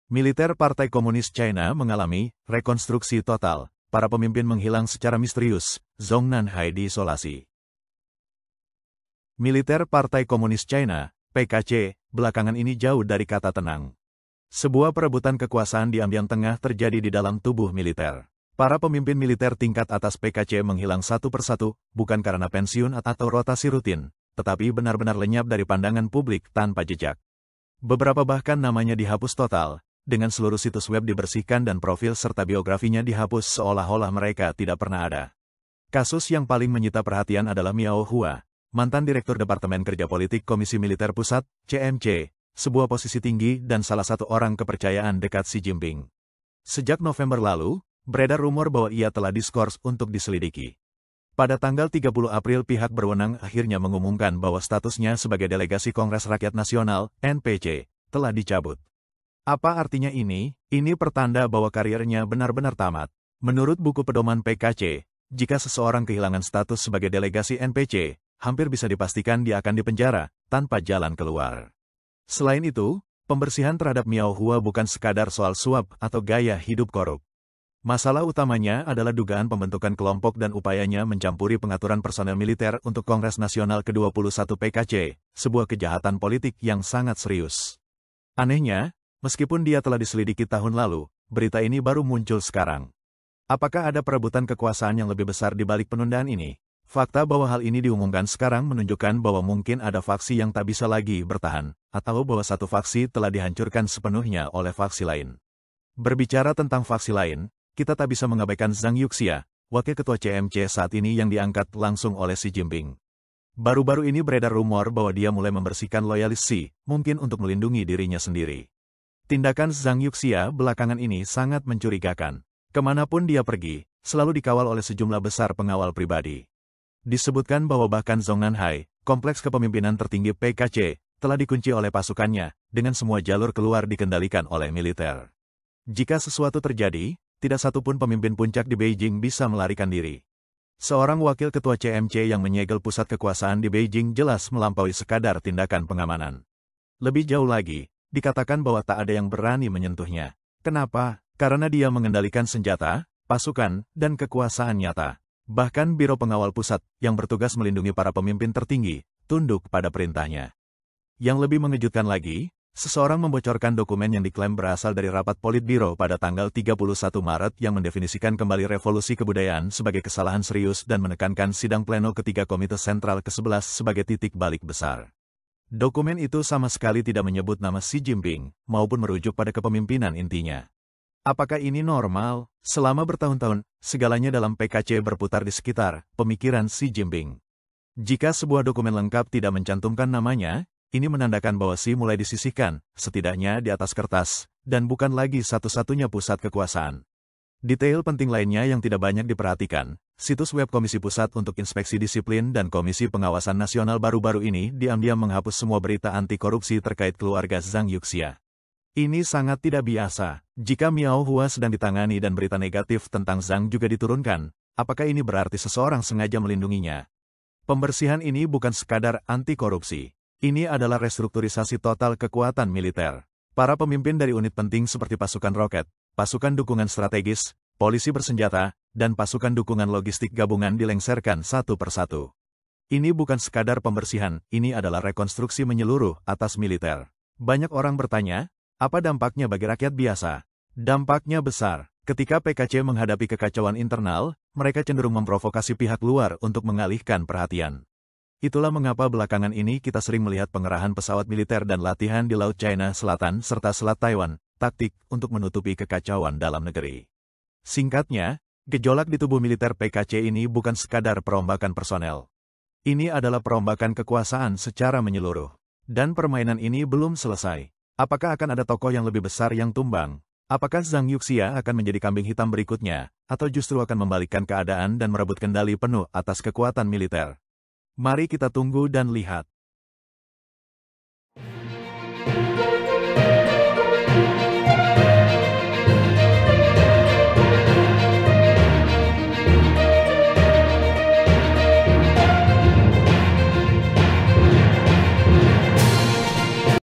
Militer Partai Komunis China mengalami rekonstruksi total. Para pemimpin menghilang secara misterius. Zhong Nanhai diisolasi. Militer Partai Komunis China, PKC, belakangan ini jauh dari kata tenang. Sebuah perebutan kekuasaan di Ambiang Tengah terjadi di dalam tubuh militer. Para pemimpin militer tingkat atas PKC menghilang satu persatu, bukan karena pensiun atau rotasi rutin, tetapi benar-benar lenyap dari pandangan publik tanpa jejak. Beberapa bahkan namanya dihapus total, dengan seluruh situs web dibersihkan dan profil serta biografinya dihapus seolah-olah mereka tidak pernah ada. Kasus yang paling menyita perhatian adalah Miao Hua, mantan Direktur Departemen Kerja Politik Komisi Militer Pusat, CMC, sebuah posisi tinggi dan salah satu orang kepercayaan dekat Xi Jinping. Sejak November lalu, beredar rumor bahwa ia telah diskors untuk diselidiki. Pada tanggal 30 April pihak berwenang akhirnya mengumumkan bahwa statusnya sebagai delegasi Kongres Rakyat Nasional, NPC, telah dicabut. Apa artinya ini? Ini pertanda bahwa karirnya benar-benar tamat. Menurut buku pedoman PKC, jika seseorang kehilangan status sebagai delegasi NPC, hampir bisa dipastikan dia akan dipenjara, tanpa jalan keluar. Selain itu, pembersihan terhadap Miao Hua bukan sekadar soal suap atau gaya hidup korup. Masalah utamanya adalah dugaan pembentukan kelompok dan upayanya mencampuri pengaturan personel militer untuk Kongres Nasional ke-21 PKC, sebuah kejahatan politik yang sangat serius. Anehnya, meskipun dia telah diselidiki tahun lalu, berita ini baru muncul sekarang. Apakah ada perebutan kekuasaan yang lebih besar di balik penundaan ini? Fakta bahwa hal ini diumumkan sekarang menunjukkan bahwa mungkin ada faksi yang tak bisa lagi bertahan, atau bahwa satu faksi telah dihancurkan sepenuhnya oleh faksi lain. Berbicara tentang faksi lain, kita tak bisa mengabaikan Zhang Yuxia, wakil ketua CMC saat ini yang diangkat langsung oleh Xi Jinping. Baru-baru ini beredar rumor bahwa dia mulai membersihkan loyalis Xi, mungkin untuk melindungi dirinya sendiri. Tindakan Zhang Yuxia belakangan ini sangat mencurigakan. Kemanapun dia pergi, selalu dikawal oleh sejumlah besar pengawal pribadi. Disebutkan bahwa bahkan Zhong Nanhai, kompleks kepemimpinan tertinggi PKC, telah dikunci oleh pasukannya, dengan semua jalur keluar dikendalikan oleh militer. Jika sesuatu terjadi, tidak satupun pemimpin puncak di Beijing bisa melarikan diri. Seorang wakil ketua CMC yang menyegel pusat kekuasaan di Beijing jelas melampaui sekadar tindakan pengamanan. Lebih jauh lagi, dikatakan bahwa tak ada yang berani menyentuhnya. Kenapa? Karena dia mengendalikan senjata, pasukan, dan kekuasaan nyata. Bahkan Biro Pengawal Pusat, yang bertugas melindungi para pemimpin tertinggi, tunduk pada perintahnya. Yang lebih mengejutkan lagi, seseorang membocorkan dokumen yang diklaim berasal dari rapat Politbiro pada tanggal 31 Maret yang mendefinisikan kembali revolusi kebudayaan sebagai kesalahan serius dan menekankan sidang pleno ketiga Komite Sentral ke-11 sebagai titik balik besar. Dokumen itu sama sekali tidak menyebut nama Xi Jinping, maupun merujuk pada kepemimpinan intinya. Apakah ini normal? Selama bertahun-tahun, segalanya dalam PKC berputar di sekitar pemikiran Xi Jinping. Jika sebuah dokumen lengkap tidak mencantumkan namanya, ini menandakan bahwa Xi mulai disisihkan, setidaknya di atas kertas, dan bukan lagi satu-satunya pusat kekuasaan. Detail penting lainnya yang tidak banyak diperhatikan, situs web Komisi Pusat untuk Inspeksi Disiplin dan Komisi Pengawasan Nasional baru-baru ini diam-diam menghapus semua berita anti korupsi terkait keluarga Zhang Yuxia. Ini sangat tidak biasa. Jika Miao Hua sedang ditangani dan berita negatif tentang Zhang juga diturunkan, apakah ini berarti seseorang sengaja melindunginya? Pembersihan ini bukan sekadar anti korupsi. Ini adalah restrukturisasi total kekuatan militer. Para pemimpin dari unit penting seperti pasukan roket, pasukan dukungan strategis, polisi bersenjata, dan pasukan dukungan logistik gabungan dilengsarkan satu persatu. Ini bukan sekadar pembersihan, ini adalah rekonstruksi menyeluruh atas militer. Banyak orang bertanya, apa dampaknya bagi rakyat biasa? Dampaknya besar. Ketika PKC menghadapi kekacauan internal, mereka cenderung memprovokasi pihak luar untuk mengalihkan perhatian. Itulah mengapa belakangan ini kita sering melihat pengerahan pesawat militer dan latihan di Laut China Selatan serta Selat Taiwan, taktik untuk menutupi kekacauan dalam negeri. Singkatnya, gejolak di tubuh militer PKC ini bukan sekadar perombakan personel. Ini adalah perombakan kekuasaan secara menyeluruh. Dan permainan ini belum selesai. Apakah akan ada tokoh yang lebih besar yang tumbang? Apakah Zhang Yuxia akan menjadi kambing hitam berikutnya, atau justru akan membalikkan keadaan dan merebut kendali penuh atas kekuatan militer? Mari kita tunggu dan lihat.